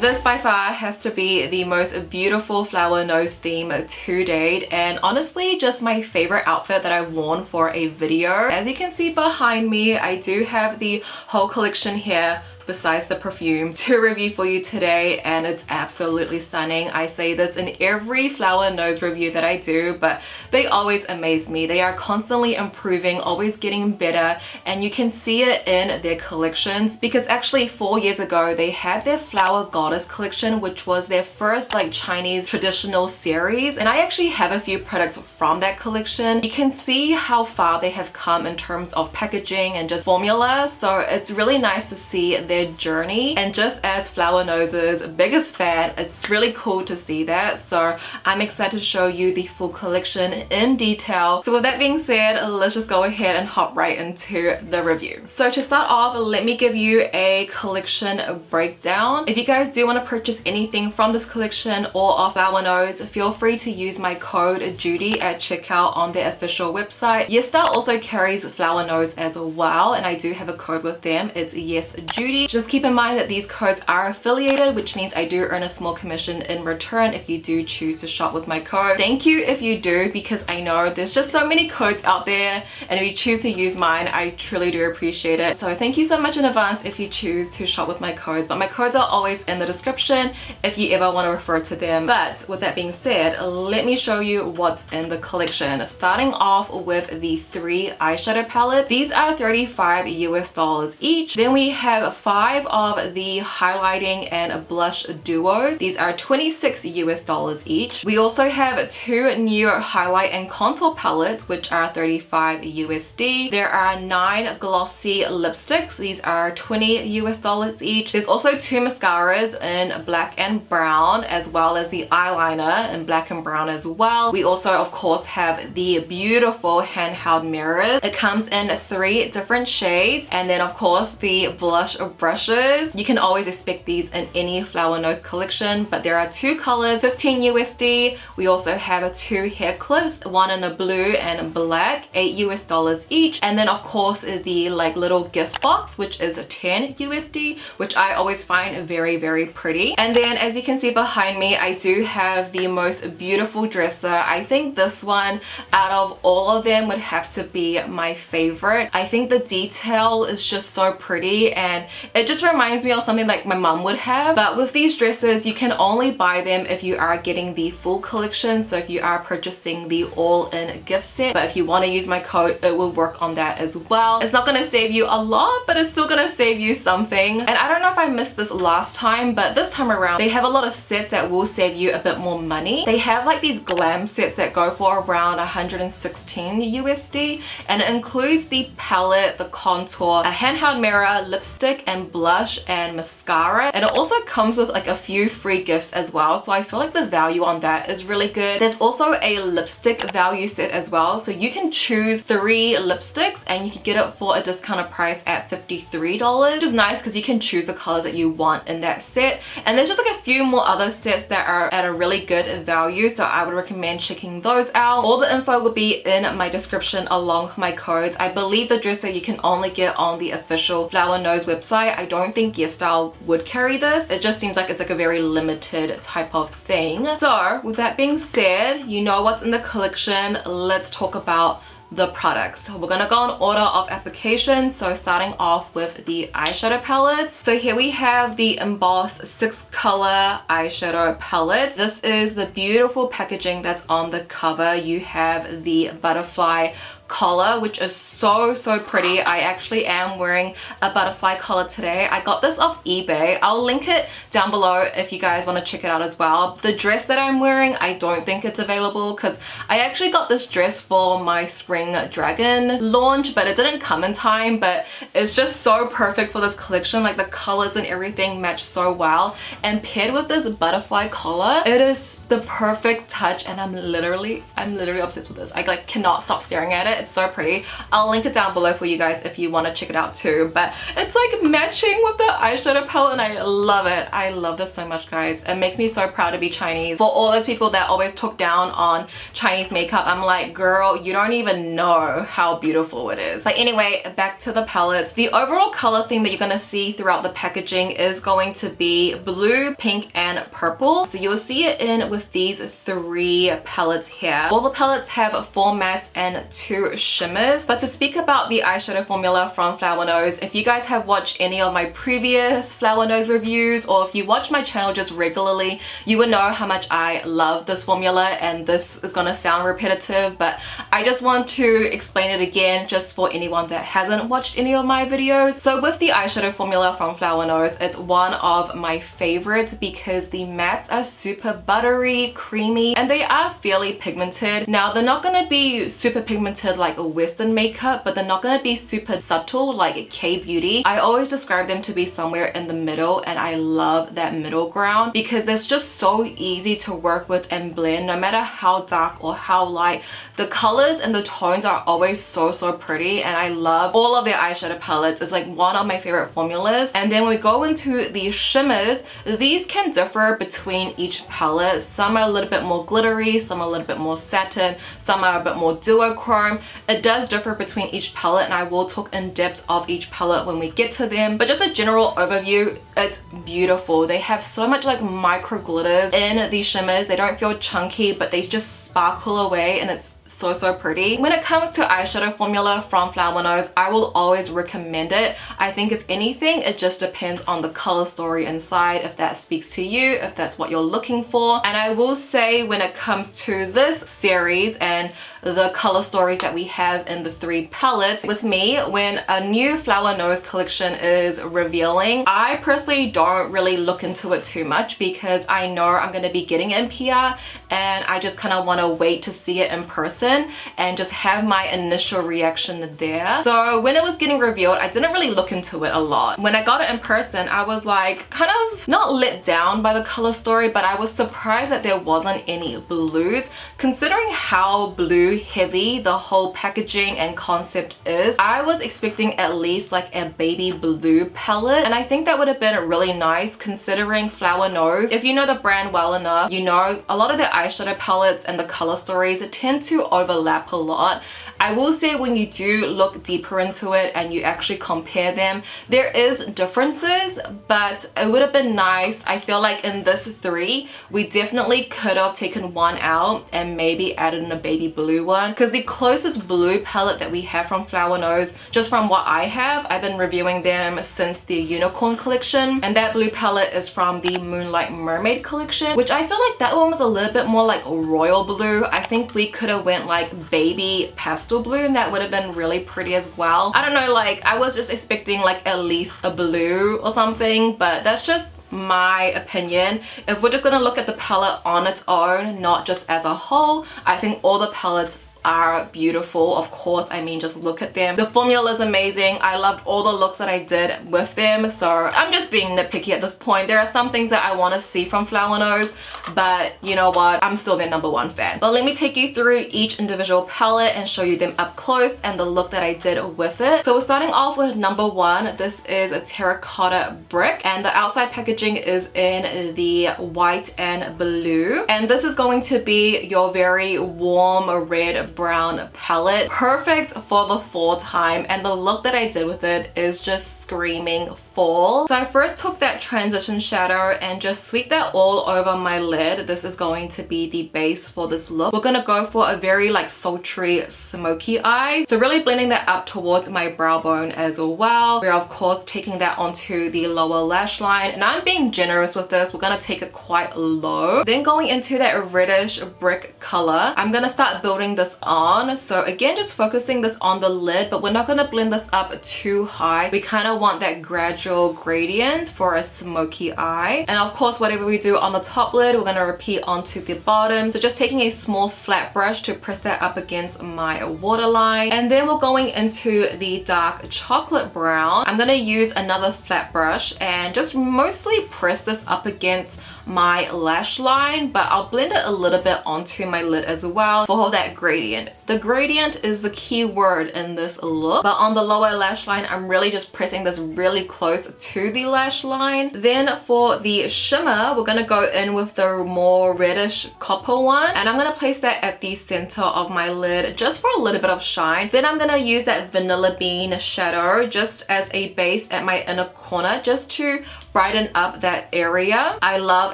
This by far has to be the most beautiful flower nose theme to date, and honestly just my favorite outfit that I've worn for a video. As you can see behind me, I do have the whole collection here besides the perfume to review for you today, and it's absolutely stunning. I say this in every flower nose review that I do, but they always amaze me. They are constantly improving, always getting better, and you can see it in their collections, because actually 4 years ago they had their Flower Goddess collection, which was their first like Chinese traditional series, and I actually have a few products from that collection. You can see how far they have come in terms of packaging and just formula, so it's really nice to see their journey. And just as Flower Nose's biggest fan, it's really cool to see that, so I'm excited to show you the full collection in detail. So with that being said, let's just go ahead and hop right into the review. So to start off, let me give you a collection breakdown. If you guys do want to purchase anything from this collection or off Flower Nose, feel free to use my code JUDY at checkout on their official website. YesStyle also carries Flower Nose as well, and I do have a code with them. It's YesJudy. Just keep in mind that these codes are affiliated, which means I do earn a small commission in return if you do choose to shop with my code. Thank you if you do, because I know there's just so many codes out there, and if you choose to use mine, I truly do appreciate it. So thank you so much in advance if you choose to shop with my codes, but my codes are always in the description if you ever want to refer to them. But with that being said, let me show you what's in the collection. Starting off with the 3 eyeshadow palettes. These are $35 US each. Then we have 5 of the highlighting and blush duos. These are $26 US each. We also have 2 new highlight and contour palettes, which are $35 USD. There are 9 glossy lipsticks. These are $20 US each. There's also 2 mascaras in black and brown, as well as the eyeliner in black and brown as well. We also of course have the beautiful handheld mirrors. It comes in 3 different shades, and then of course the blush brushes. You can always expect these in any Flower Nose collection, but there are 2 colors, 15 USD. We also have 2 hair clips, one in a blue and black, $8 US each, and then of course the like little gift box, which is 10 USD, which I always find very, very pretty. And then as you can see behind me, I do have the most beautiful dresser. I think this one out of all of them would have to be my favorite. I think the detail is just so pretty, and it just reminds me of something like my mom would have. But with these dresses, you can only buy them if you are getting the full collection, so if you are purchasing the all-in gift set. But if you want to use my code, it will work on that as well. It's not going to save you a lot, but it's still going to save you something. And I don't know if I missed this last time, but this time around they have a lot of sets that will save you a bit more money. They have like these glam sets that go for around 116 USD, and it includes the palette, the contour, a handheld mirror, lipstick and blush, and mascara. And it also comes with like a few free gifts as well, so I feel like the value on that is really good. There's also a lipstick value set as well, so you can choose 3 lipsticks and you can get it for a discounted price at $53, which is nice because you can choose the colors that you want in that set. And there's just like a few more other sets that are at a really good value, so I would recommend checking those out. All the info will be in my description along with my codes. I believe the dresser you can only get on the official Flower Nose website. I don't think YesStyle would carry this. It just seems like it's like a very limited type of thing. So with that being said, you know what's in the collection. Let's talk about the products. So we're gonna go in order of application, so starting off with the eyeshadow palettes. So here we have the embossed 6-color eyeshadow palette. This is the beautiful packaging that's on the cover. You have the butterfly collar, which is so pretty. I actually am wearing a butterfly collar today. I got this off eBay. I'll link it down below if you guys want to check it out as well. The dress that I'm wearing, I don't think it's available because I actually got this dress for my spring dragon launch, but it didn't come in time. But it's just so perfect for this collection. Like the colors and everything match so well, and paired with this butterfly collar, it is the perfect touch, and I'm literally obsessed with this. I like cannot stop staring at it. It's so pretty. I'll link it down below for you guys if you want to check it out too. But it's like matching with the eyeshadow palette and I love it. I love this so much, guys. It makes me so proud to be Chinese. For all those people that always talk down on Chinese makeup, I'm like, girl, you don't even know how beautiful it is. But anyway, back to the palettes. The overall color theme that you're gonna see throughout the packaging is going to be blue, pink, and purple. So you will see it in with these 3 palettes here. All the palettes have 4 mattes and 2 shimmers. But to speak about the eyeshadow formula from Flower Nose, if you guys have watched any of my previous Flower Nose reviews, or if you watch my channel just regularly, you would know how much I love this formula, and this is gonna sound repetitive, but I just want to explain it again just for anyone that hasn't watched any of my videos. So with the eyeshadow formula from Flower Nose, it's one of my favorites because the mattes are super buttery, creamy, and they are fairly pigmented. Now, they're not gonna be super pigmented like a Western makeup, but they're not gonna be super subtle like K-beauty. I always describe them to be somewhere in the middle, and I love that middle ground because it's just so easy to work with and blend no matter how dark or how light. The colors and the tones are always so pretty, and I love all of their eyeshadow palettes. It's like one of my favorite formulas. And then when we go into the shimmers, these can differ between each palette. Some are a little bit more glittery, some are a little bit more satin, some are a bit more duochrome. It does differ between each palette, and I will talk in depth of each palette when we get to them. But just a general overview, it's beautiful. They have so much like micro glitters in these shimmers. They don't feel chunky, but they just sparkle away, and it's so pretty. When it comes to eyeshadow formula from Flower Nose, I will always recommend it. I think if anything, it just depends on the color story inside, if that speaks to you, if that's what you're looking for. And I will say, when it comes to this series and the color stories that we have in the 3 palettes, with me, when a new Flower Nose collection is revealing, I personally don't really look into it too much because I know I'm going to be getting it in PR, and I just kind of want to wait to see it in person and just have my initial reaction there. So when it was getting revealed, I didn't really look into it a lot. When I got it in person, I was like kind of not let down by the color story, but I was surprised that there wasn't any blues. Considering how blue heavy the whole packaging and concept is, I was expecting at least like a baby blue palette, and I think that would have been really nice considering Flower Nose. If you know the brand well enough, you know a lot of their eyeshadow palettes and the color stories tend to overlap a lot. I will say when you do look deeper into it and you actually compare them, there is differences, but it would have been nice. I feel like in this 3, we definitely could have taken one out and maybe added in a baby blue one, because the closest blue palette that we have from Flower Nose, just from what I have, I've been reviewing them since the Unicorn collection, and that blue palette is from the Moonlight Mermaid collection, which I feel like that one was a little bit more like royal blue. I think we could have went like baby pastel blue, and that would have been really pretty as well. I don't know, like I was just expecting like at least a blue or something, but that's just my opinion. If we're just gonna look at the palette on its own, not just as a whole, I think all the palettes are beautiful. Of course, I mean, just look at them. The formula is amazing. I loved all the looks that I did with them, so I'm just being nitpicky at this point. There are some things that I want to see from Flower Nose, but you know what, I'm still their #1 fan. But let me take you through each individual palette and show you them up close and the look that I did with it. So we're starting off with #1. This is a terracotta brick, and the outside packaging is in the white and blue, and this is going to be your very warm red brown palette, perfect for the fall time, and the look that I did with it is just screaming fall. So I first took that transition shadow and just swept that all over my lid. This is going to be the base for this look. We're gonna go for a very like sultry smoky eye, so really blending that up towards my brow bone as well. We're of course taking that onto the lower lash line, and I'm being generous with this. We're gonna take it quite low, then going into that reddish brick color, I'm gonna start building this on. So again, just focusing this on the lid, but we're not going to blend this up too high. We kind of want that gradual gradient for a smoky eye. And of course, whatever we do on the top lid, we're going to repeat onto the bottom. So just taking a small flat brush to press that up against my waterline, and then we're going into the dark chocolate brown. I'm going to use another flat brush and just mostly press this up against my lash line, but I'll blend it a little bit onto my lid as well for that gradient. gradient. The gradient is the key word in this look, but on the lower lash line, I'm really just pressing this really close to the lash line. Then for the shimmer, we're gonna go in with the more reddish copper one, and I'm gonna place that at the center of my lid just for a little bit of shine. Then I'm gonna use that vanilla bean shadow just as a base at my inner corner just to brighten up that area. I love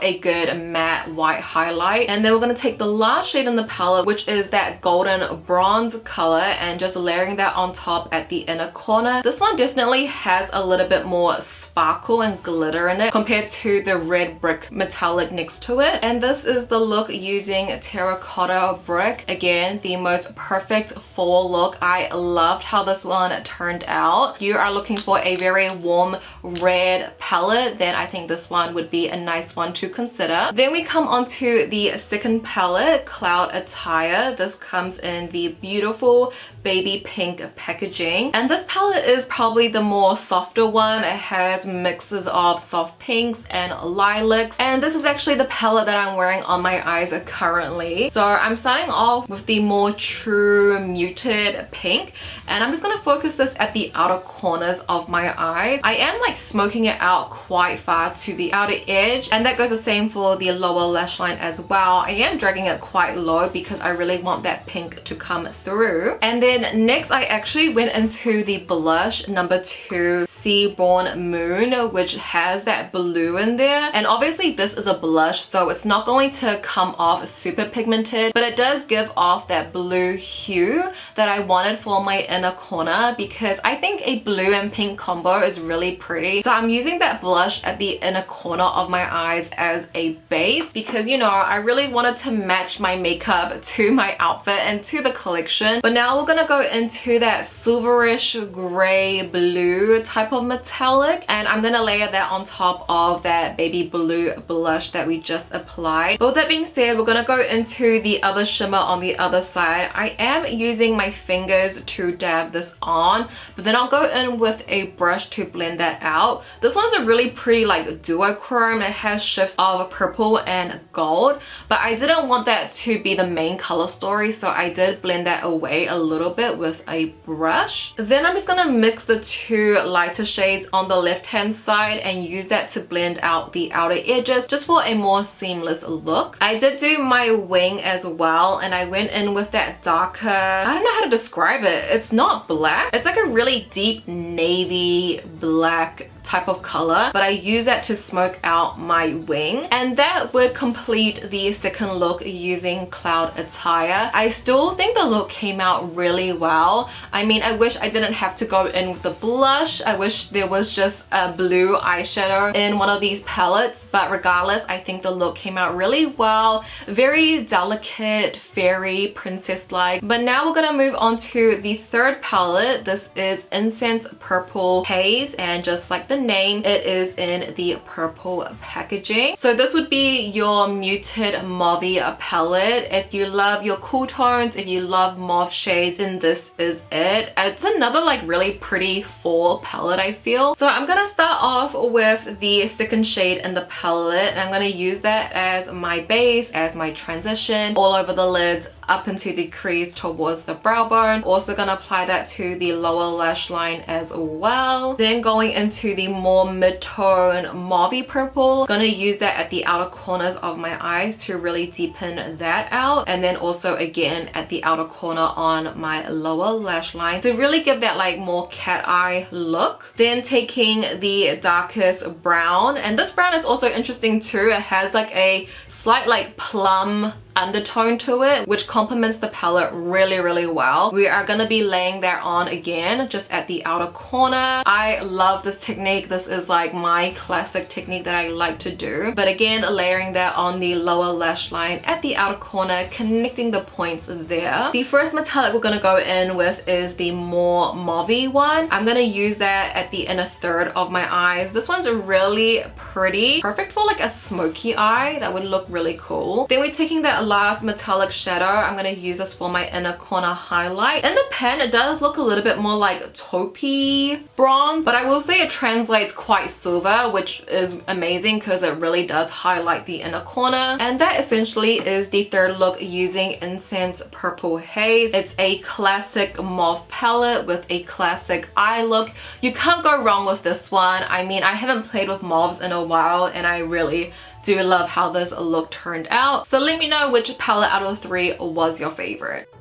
a good matte white highlight. And then we're gonna take the last shade in the palette, which is that golden bronze color, and just layering that on top at the inner corner. This one definitely has a little bit more sparkle and glitter in it compared to the red brick metallic next to it. And this is the look using terracotta brick. Again, the most perfect fall look. I loved how this one turned out. If you are looking for a very warm red palette, then I think this one would be a nice one to consider. Then we come on to the second palette, Cloud Attire. This comes in the beautiful baby pink packaging, and this palette is probably the more softer one. It has mixes of soft pinks and lilacs, and this is actually the palette that I'm wearing on my eyes currently. So I'm starting off with the more true muted pink, and I'm just gonna focus this at the outer corners of my eyes. I am like smoking it out quite far to the outer edge, and that goes the same for the lower lash line as well. I am dragging it quite low because I really want that pink to come through. And then next I actually went into the blush number 2, Seaborn Moon, which has that blue in there. And obviously this is a blush, so it's not going to come off super pigmented, but it does give off that blue hue that I wanted for my inner corner, because I think a blue and pink combo is really pretty. So I'm using that blush at the inner corner of my eyes as a base, because you know, I really wanted to match my makeup to my outfit and to the collection. But now we're gonna go into that silverish gray blue type of metallic, and I'm gonna layer that on top of that baby blue blush that we just applied. But with that being said, we're gonna go into the other shimmer on the other side. I am using my fingers to dab this on, but then I'll go in with a brush to blend that out. This one's a really pretty like duochrome. It has shifts of purple and gold, but I didn't want that to be the main color story, so I did blend that away a little bit with a brush. Then I'm just gonna mix the two lighter shades on the left hand side and use that to blend out the outer edges just for a more seamless look. I did do my wing as well, and I went in with that darker, I don't know how to describe it. It's not black. It's like a really deep navy black type of color, but I use that to smoke out my wing, and that would complete the second look using Cloud Attire. I still think the look came out really well. I mean, I wish I didn't have to go in with the blush. I wish there was just a blue eyeshadow in one of these palettes, but regardless, I think the look came out really well. Very delicate, fairy, princess-like. But now we're gonna move on to the third palette. This is Incense Purple Haze, and just like the name, it is in the purple packaging. So this would be your muted mauve palette. If you love your cool tones, if you love mauve shades, then this is it. It's another like really pretty fall palette, I feel. So I'm gonna start off with the second shade in the palette, and I'm gonna use that as my base, as my transition all over the lids, up into the crease towards the brow bone. Also gonna apply that to the lower lash line as well. Then going into the more mid-tone mauve purple, gonna use that at the outer corners of my eyes to really deepen that out, and then also again at the outer corner on my lower lash line to really give that like more cat eye look. Then taking the darkest brown, and this brown is also interesting too. It has like a slight like plum undertone to it, which complements the palette really well. We are going to be laying that on again just at the outer corner. I love this technique. This is like my classic technique that I like to do, but again layering that on the lower lash line at the outer corner, connecting the points there. The first metallic we're going to go in with is the more mauve one. I'm going to use that at the inner third of my eyes. This one's really pretty, perfect for like a smoky eye. That would look really cool. Then we're taking that last metallic shadow. I'm going to use this for my inner corner highlight. In the pen, it does look a little bit more like taupey bronze, but I will say it translates quite silver, which is amazing because it really does highlight the inner corner. And that essentially is the third look using Incense Purple Haze. It's a classic mauve palette with a classic eye look. You can't go wrong with this one. I mean, I haven't played with mauves in a while and I really do love how this look turned out. So let me know which palette out of the three was your favorite.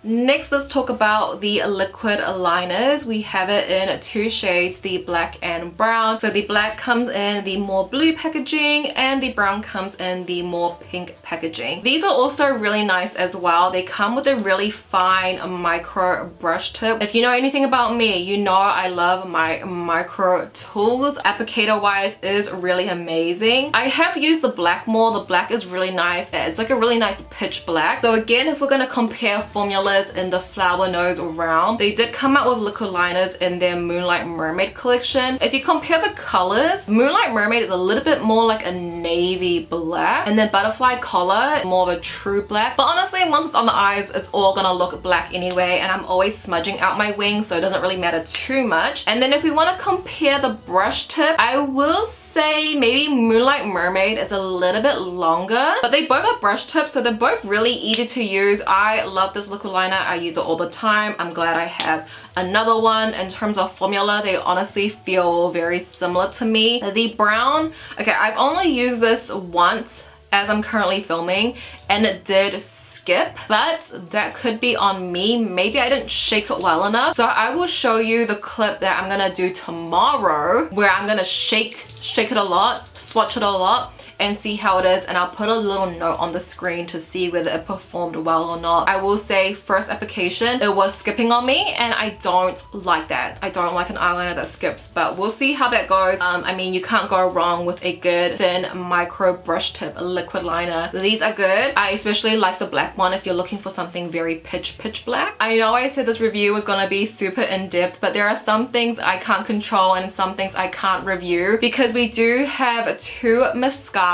Next, let's talk about the liquid liners. We have it in two shades, the black and brown. So the black comes in the more blue packaging and the brown comes in the more pink packaging. These are also really nice as well. They come with a really fine micro brush tip. If you know anything about me, you know I love my micro tools. Applicator wise is really amazing. I have used the black more. The black is really nice. It's like a really nice pitch black. So again, if we're going to compare formulas in the flower nose realm, they did come out with liquid liners in their Moonlight Mermaid collection. If you compare the colors, Moonlight Mermaid is a little bit more like a navy black, and then Butterfly Collar more of a true black. But honestly, once it's on the eyes, it's all gonna look black anyway, and I'm always smudging out my wings, so it doesn't really matter too much. And then if we want to compare the brush tip, I will say maybe Moonlight Mermaid is a little bit longer, but they both have brush tips, so they're both really easy to use. I love this liquid liner. I use it all the time. I'm glad I have another one. In terms of formula, they honestly feel very similar to me. The brown, okay, I've only used this once as I'm currently filming, and it did skip, but that could be on me. Maybe I didn't shake it well enough. So I will show you the clip that I'm gonna do tomorrow where I'm gonna shake it a lot, swatch it a lot, and see how it is, and I'll put a little note on the screen to see whether it performed well or not. I will say first application, it was skipping on me, and I don't like that. I don't like an eyeliner that skips, but we'll see how that goes. I mean, you can't go wrong with a good thin micro brush tip liquid liner. These are good. I especially like the black one if you're looking for something very pitch black. I know I said this review was gonna be super in-depth, but there are some things I can't control and some things I can't review because we do have two mascaras.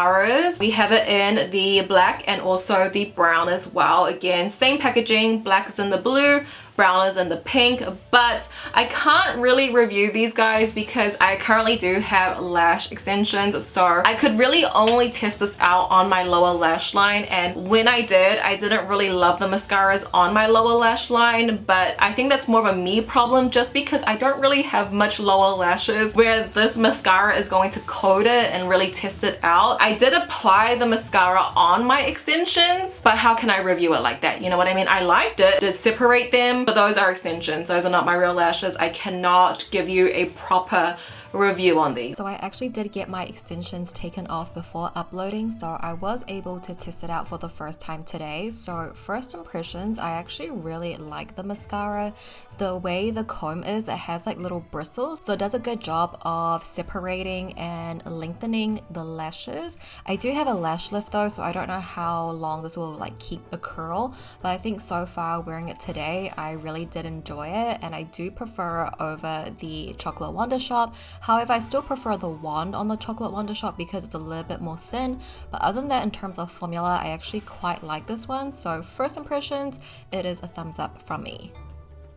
We have it in the black and also the brown as well. Again, same packaging, black is in the blue, brown is in the pink, but I can't really review these guys because I currently do have lash extensions, so I could really only test this out on my lower lash line, and when I didn't really love the mascaras on my lower lash line, but I think that's more of a me problem just because I don't really have much lower lashes where this mascara is going to coat it and really test it out. I did apply the mascara on my extensions, but how can I review it like that? You know what I mean? I liked it to separate them, but those are extensions. Those are not my real lashes. I cannot give you a proper review on these. So I actually did get my extensions taken off before uploading, so I was able to test it out for the first time today. So first impressions, I actually really like the mascara. The way the comb is, it has like little bristles, so it does a good job of separating and lengthening the lashes. I do have a lash lift though, so I don't know how long this will like keep a curl, but I think so far wearing it today, I really did enjoy it, and I do prefer it over the Chocolate Wonder Shop. However, I still prefer the wand on the Chocolate Wonder Shop because it's a little bit more thin. But other than that, in terms of formula, I actually quite like this one. So first impressions, it is a thumbs up from me.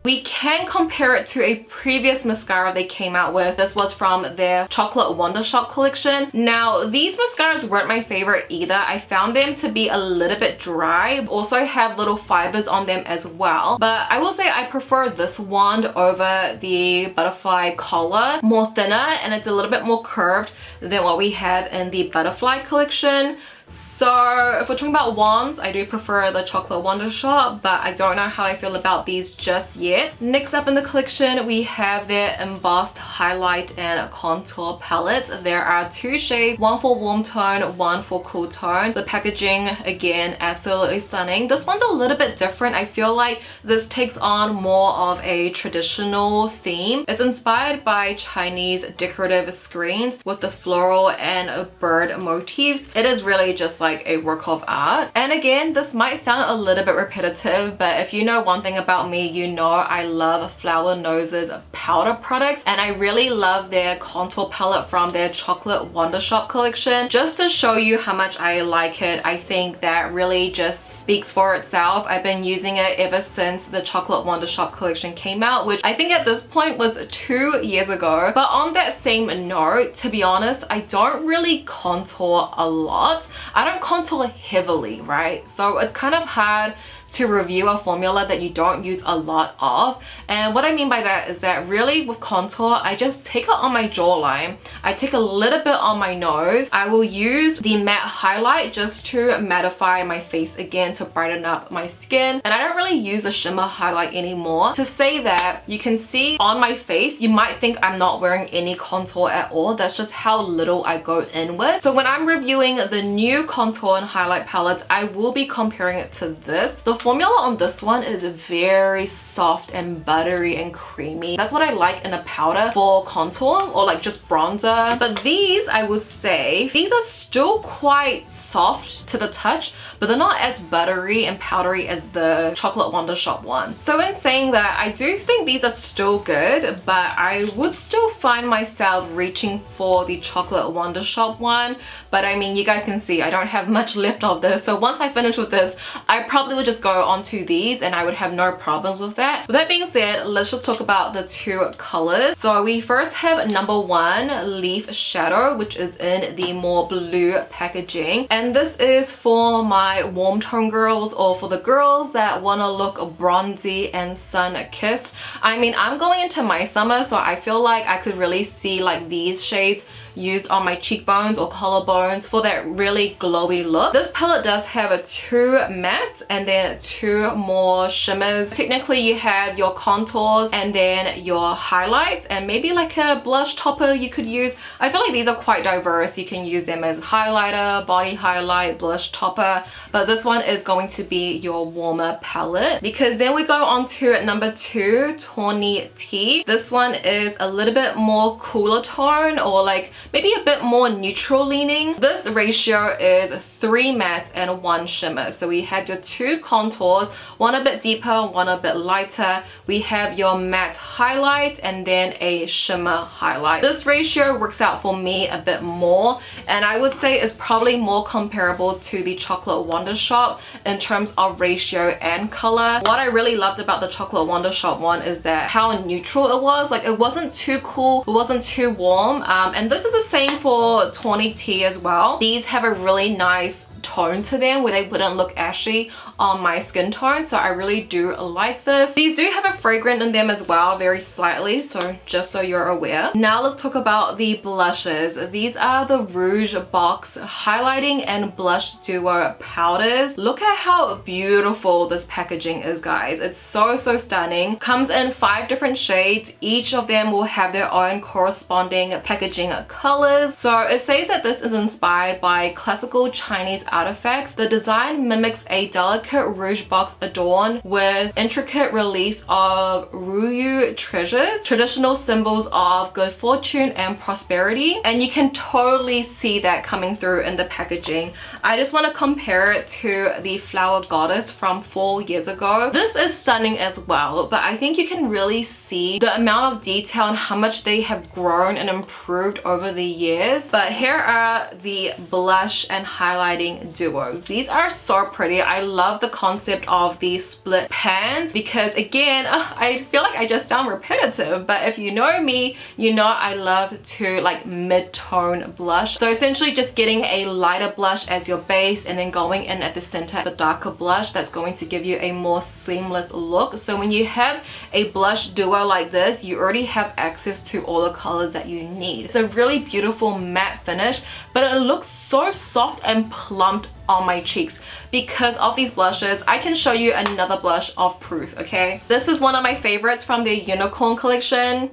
We can compare it to a previous mascara they came out with. This was from their Chocolate Wonder Shop collection. Now, these mascaras weren't my favorite either. I found them to be a little bit dry. Also have little fibers on them as well. But I will say I prefer this wand over the Butterfly Collar. More thinner, and it's a little bit more curved than what we have in the Butterfly collection. So if we're talking about wands, I do prefer the Chocolate Wonder Shop, but I don't know how I feel about these just yet. Next up in the collection, we have their embossed highlight and contour palette. There are two shades, one for warm tone, one for cool tone. The packaging, again, absolutely stunning. This one's a little bit different. I feel like this takes on more of a traditional theme. It's inspired by Chinese decorative screens with the floral and bird motifs. It is really just like a work of art. And again, this might sound a little bit repetitive, but if you know one thing about me, you know I love Flower Nose's powder products, and I really love their contour palette from their Chocolate Wonder Shop collection. Just to show you how much I like it, I think that really just speaks for itself. I've been using it ever since the Chocolate Wonder Shop collection came out, which I think at this point was 2 years ago. But on that same note, to be honest, I don't really contour a lot. I don't contour heavily, right? So it's kind of hard to review a formula that you don't use a lot of. And what I mean by that is that really with contour, I just take it on my jawline. I take a little bit on my nose. I will use the matte highlight just to mattify my face again, to brighten up my skin. And I don't really use the shimmer highlight anymore. To say that, you can see on my face, you might think I'm not wearing any contour at all. That's just how little I go in with. So when I'm reviewing the new contour and highlight palettes, I will be comparing it to this. The formula on this one is very soft and buttery and creamy. That's what I like in a powder for contour or like just bronzer. But these, I would say, these are still quite soft to the touch, but they're not as buttery and powdery as the Chocolate Wonder Shop one. So in saying that, I do think these are still good, but I would still find myself reaching for the Chocolate Wonder Shop one. But I mean, you guys can see I don't have much left of this. So once I finish with this, I probably would just go onto these and I would have no problems with that. With that being said, let's just talk about the two colors. So we first have number 1, Leaf Shadow, which is in the more blue packaging. And this is for my warm tone girls, or for the girls that want to look bronzy and sun-kissed. I mean, I'm going into my summer, so I feel like I could really see like these shades used on my cheekbones or collarbones for that really glowy look. This palette does have 2 mattes and then 2 more shimmers. Technically you have your contours and then your highlights and maybe like a blush topper you could use. I feel like these are quite diverse. You can use them as highlighter, body highlight, blush topper, but this one is going to be your warmer palette. Because then we go on to number 2, Tawny Tea. This one is a little bit more cooler tone, or like maybe a bit more neutral leaning. This ratio is 3 mattes and 1 shimmer. So we have your 2 contours, one a bit deeper, one a bit lighter. We have your matte highlight and then a shimmer highlight. This ratio works out for me a bit more, and I would say it's probably more comparable to the Chocolate Wonder Shop in terms of ratio and color. What I really loved about the Chocolate Wonder Shop one is that how neutral it was. Like, it wasn't too cool, it wasn't too warm, and this is the same for Tawny Tea as well. These have a really nice tone to them where they wouldn't look ashy on my skin tone, so I really do like this. These do have a fragrance in them as well, very slightly, so just so you're aware. Now let's talk about the blushes. These are the Rouge Box Highlighting and Blush Duo Powders. Look at how beautiful this packaging is, guys. It's so stunning. Comes in 5 different shades. Each of them will have their own corresponding packaging colors. So it says that this is inspired by classical Chinese artifacts. The design mimics a delicate rouge box adorned with intricate reliefs of Ryu treasures, traditional symbols of good fortune and prosperity, and you can totally see that coming through in the packaging. I just want to compare it to the Flower Goddess from 4 years ago. This is stunning as well, but I think you can really see the amount of detail and how much they have grown and improved over the years. But here are the blush and highlighting duos. These are so pretty. I love the concept of these split pans because, again, I feel like I just sound repetitive, but if you know me, you know I love to like mid-tone blush. So essentially just getting a lighter blush as your base and then going in at the center, the darker blush that's going to give you a more seamless look. So when you have a blush duo like this, you already have access to all the colors that you need. It's a really beautiful matte finish, but it looks so soft and plumped on my cheeks because of these blushes. I can show you another blush of proof, okay? This is one of my favorites from the Unicorn collection.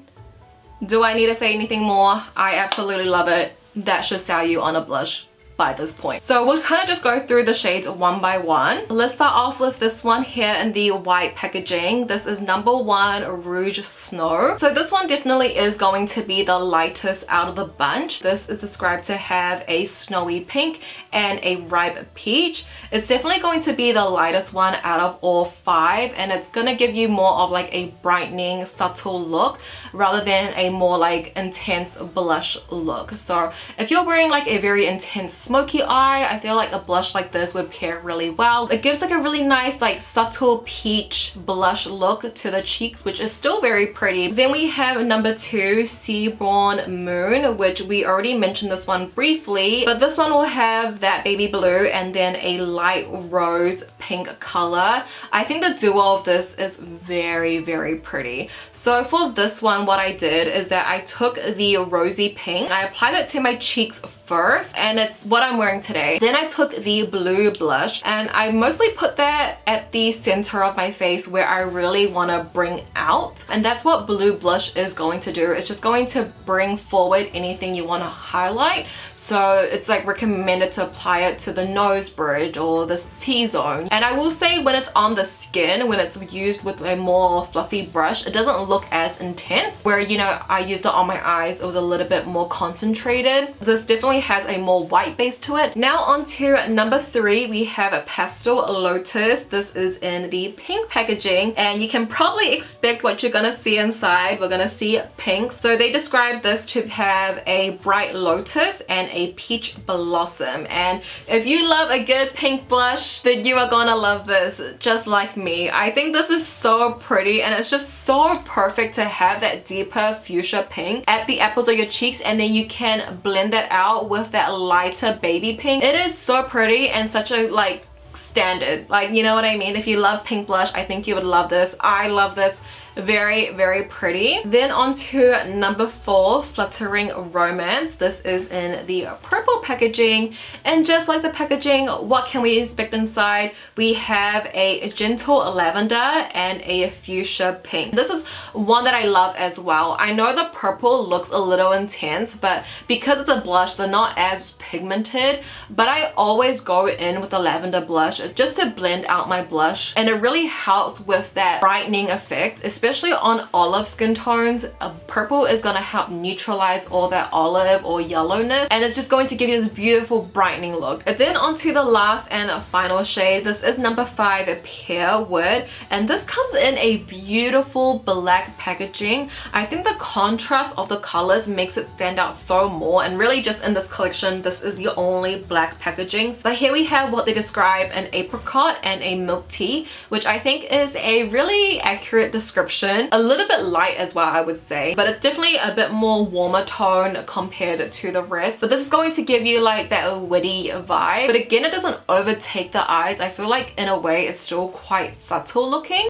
Do I need to say anything more? I absolutely love it. That should sell you on a blush. by this point. So we'll kind of just go through the shades one by one. Let's start off with this one here in the white packaging. This is number 1 Rouge Snow. So this one definitely is going to be the lightest out of the bunch. This is described to have a snowy pink and a ripe peach. It's definitely going to be the lightest one out of all 5, and it's going to give you more of like a brightening, subtle look rather than a more like intense blush look. So if you're wearing like a very intense smoky eye, I feel like a blush like this would pair really well. It gives like a really nice like subtle peach blush look to the cheeks, which is still very pretty. Then we have number 2 Seaborn Moon, which we already mentioned this one briefly, but this one will have that baby blue and then a light rose pink color. I think the duo of this is very, very pretty. So for this one, what I did is that I took the rosy pink and I applied it to my cheeks first, and it's what I'm wearing today. Then I took the blue blush and I mostly put that at the center of my face where I really want to bring out, and that's what blue blush is going to do. It's just going to bring forward anything you want to highlight. So it's like recommended to apply it to the nose bridge or the T-zone. And I will say when it's on the skin, when it's used with a more fluffy brush, it doesn't look as intense. Where, you know, I used it on my eyes, it was a little bit more concentrated. This definitely has a more white base to it. Now on to number 3, we have a Pastel Lotus. This is in the pink packaging, and you can probably expect what you're gonna see inside. We're gonna see pink. So they describe this to have a bright lotus and a peach blossom, and if you love a good pink blush, then you are gonna love this just like me. I think this is so pretty, and it's just so perfect to have that deeper fuchsia pink at the apples of your cheeks, and then you can blend that out with that lighter baby pink. It is so pretty and such a like standard, like, you know what I mean? If you love pink blush, I think you would love this. I love this. Very, very pretty. Then on to number 4, Fluttering Romance. This is in the purple packaging, and just like the packaging, what can we expect inside? We have a gentle lavender and a fuchsia pink. This is one that I love as well. I know the purple looks a little intense, but because it's a blush, they're not as pigmented, but I always go in with a lavender blush just to blend out my blush, and it really helps with that brightening effect, especially on olive skin tones. Purple is going to help neutralize all that olive or yellowness, and it's just going to give you this beautiful brightening look. And then onto the last and final shade. This is number 5 Pear Wood, and this comes in a beautiful black packaging. I think the contrast of the colors makes it stand out so more, and really just in this collection, this is the only black packaging. But here we have what they describe an apricot and a milk tea, which I think is a really accurate description. A little bit light as well, I would say, but it's definitely a bit more warmer tone compared to the rest. But this is going to give you like that witty vibe, but again, it doesn't overtake the eyes. I feel like in a way it's still quite subtle looking.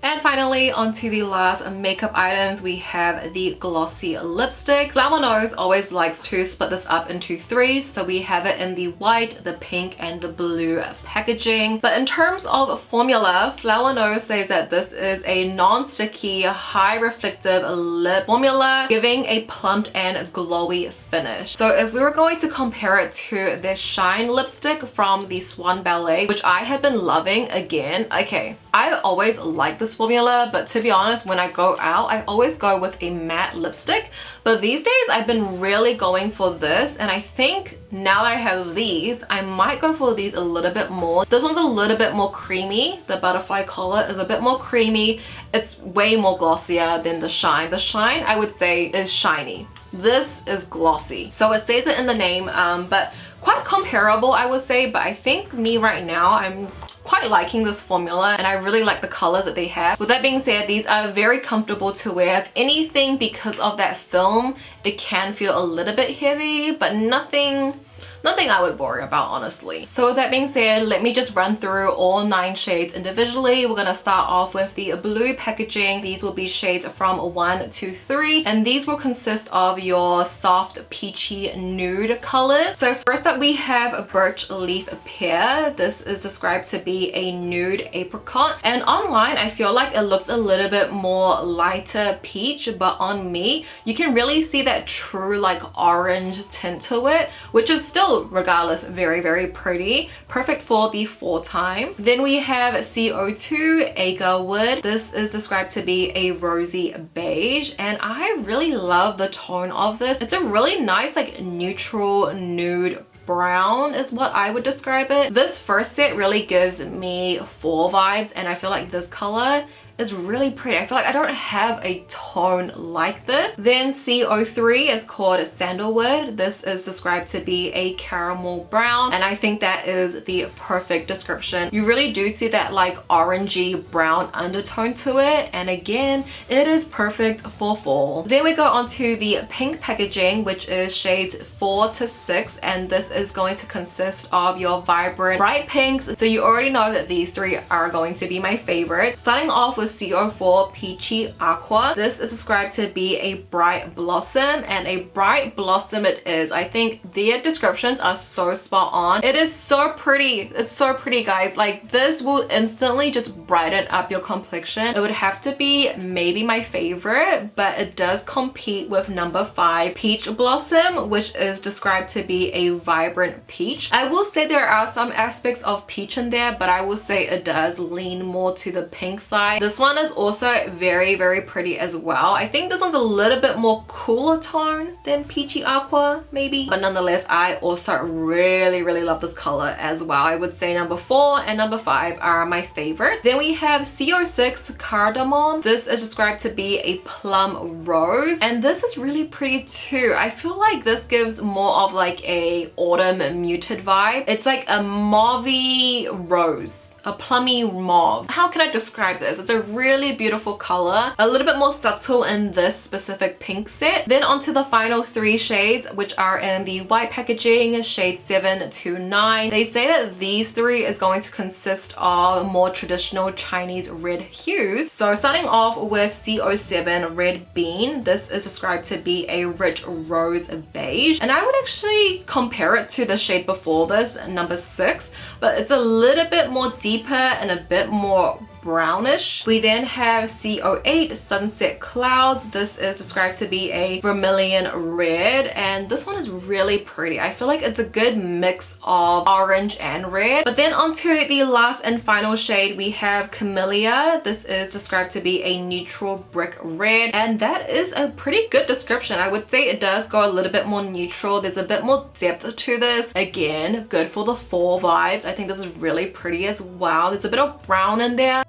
And finally, onto the last makeup items, we have the glossy lipstick. Flower Nose always likes to split this up into 3, so we have it in the white, the pink, and the blue packaging. But in terms of formula, Flower Nose says that this is a non-sticky, high reflective lip formula, giving a plumped and glowy finish. So if we were going to compare it to the Shine lipstick from the Swan Ballet, which I have been loving again, okay, I always like this formula, but to be honest, when I go out, I always go with a matte lipstick. But these days, I've been really going for this, and I think now that I have these, I might go for these a little bit more. This one's a little bit more creamy. The butterfly color is a bit more creamy. It's way more glossier than the Shine. The Shine, I would say, is shiny. This is glossy. So it says it in the name, but quite comparable, I would say. But I think me right now, I'm quite liking this formula, and I really like the colors that they have. With that being said, these are very comfortable to wear. If anything, because of that film, it can feel a little bit heavy, but nothing nothing I would worry about, honestly. So with that being said, let me just run through all 9 shades individually. We're gonna start off with the blue packaging. These will be shades from 1 to 3, and these will consist of your soft peachy nude colors. So first up we have Birch Leaf Pear. This is described to be a nude apricot, and online I feel like it looks a little bit more lighter peach, but on me you can really see that true like orange tint to it, which is still regardless very, very pretty. Perfect for the fall time. Then we have CO2 Agar Wood. This is described to be a rosy beige, and I really love the tone of this. It's a really nice like neutral nude brown is what I would describe it. This first set really gives me fall vibes, and I feel like this color is really pretty. I feel like I don't have a tone like this. Then CO3 is called Sandalwood. This is described to be a caramel brown, and I think that is the perfect description. You really do see that like orangey brown undertone to it, and again, it is perfect for fall. Then we go on to the pink packaging, which is shades 4 to 6, and this is going to consist of your vibrant bright pinks. So you already know that these 3 are going to be my favorite. Starting off with CO4 Peachy Aqua. This is described to be a bright blossom, and a bright blossom it is. I think their descriptions are so spot on. It is so pretty. It's so pretty, guys. Like, this will instantly just brighten up your complexion. It would have to be maybe my favorite, but it does compete with number 5 Peach Blossom, which is described to be a vibrant peach. I will say there are some aspects of peach in there, but I will say it does lean more to the pink side. This one is also very, very pretty as well. I think this one's a little bit more cooler tone than Peachy Aqua, maybe. But nonetheless, I also really, really love this color as well. I would say number 4 and number 5 are my favorite. Then we have CO6 Cardamom. This is described to be a plum rose, and this is really pretty too. I feel like this gives more of like a autumn muted vibe. It's like a mauvey rose, a plummy mauve. How can I describe this? It's a really beautiful color, a little bit more subtle in this specific pink set. Then onto the final 3 shades, which are in the white packaging, shades 7 to 9. They say that these 3 is going to consist of more traditional Chinese red hues. So starting off with CO7 Red Bean, this is described to be a rich rose beige, and I would actually compare it to the shade before this, number 6, but it's a little bit more deeper and a bit more brownish. We then have CO8 Sunset Clouds. This is described to be a vermilion red, and this one is really pretty. I feel like it's a good mix of orange and red. But then onto the last and final shade, we have Camellia. This is described to be a neutral brick red, and that is a pretty good description. I would say it does go a little bit more neutral. There's a bit more depth to this. Again, good for the fall vibes. I think this is really pretty as well. There's a bit of brown in there.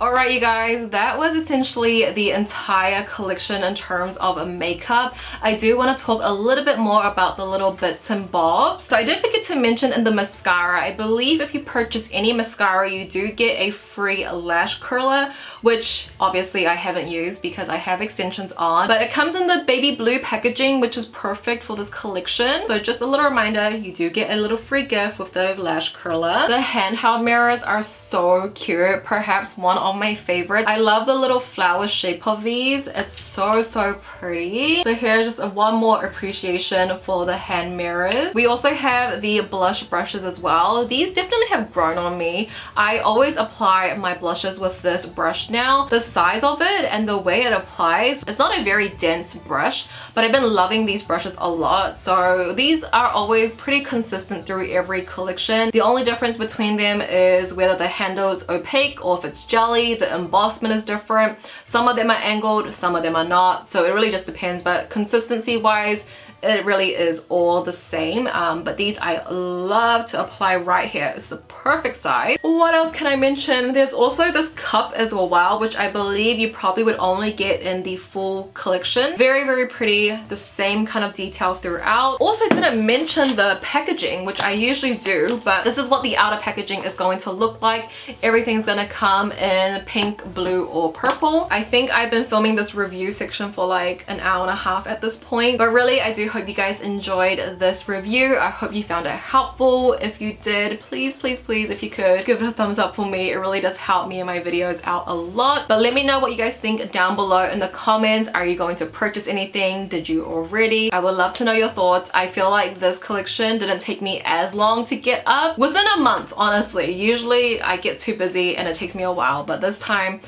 Alright you guys, that was essentially the entire collection in terms of makeup. I do want to talk a little bit more about the little bits and bobs. So I did forget to mention in the mascara, I believe if you purchase any mascara you do get a free lash curler, which obviously I haven't used because I have extensions on, but it comes in the baby blue packaging, which is perfect for this collection. So just a little reminder, you do get a little free gift with the lash curler. The handheld mirrors are so cute, perhaps one of my favorites. I love the little flower shape of these. It's so pretty. So here's just one more appreciation for the hand mirrors. We also have the blush brushes as well. These definitely have grown on me. I always apply my blushes with this brush now. The size of it and the way it applies, it's not a very dense brush, but I've been loving these brushes a lot. So these are always pretty consistent through every collection. The only difference between them is whether the handle is opaque or if it's jelly. The embossment is different. Some of them are angled, some of them are not. So it really just depends, but consistency wise, it really is all the same, but these I love to apply right here. It's the perfect size. What else can I mention? There's also this cup as well, which I believe you probably would only get in the full collection. Very, very pretty. The same kind of detail throughout. Also didn't mention the packaging, which I usually do, but this is what the outer packaging is going to look like. Everything's gonna come in pink, blue, or purple. I think I've been filming this review section for like an hour and a half at this point, but really I do hope you guys enjoyed this review. I hope you found it helpful. If you did, please, please, please, if you could, give it a thumbs up for me. It really does help me and my videos out a lot. But let me know what you guys think down below in the comments. Are you going to purchase anything? Did you already? I would love to know your thoughts. I feel like this collection didn't take me as long to get up. Within a month, honestly. Usually I get too busy and it takes me a while, but this time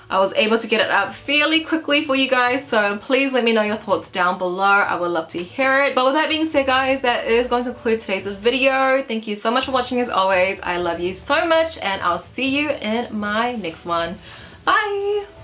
I was able to get it up fairly quickly for you guys, so please let me know your thoughts down below. I would love to hear it. But with that being said, guys, that is going to conclude today's video. Thank you so much for watching as always. I love you so much, and I'll see you in my next one. Bye!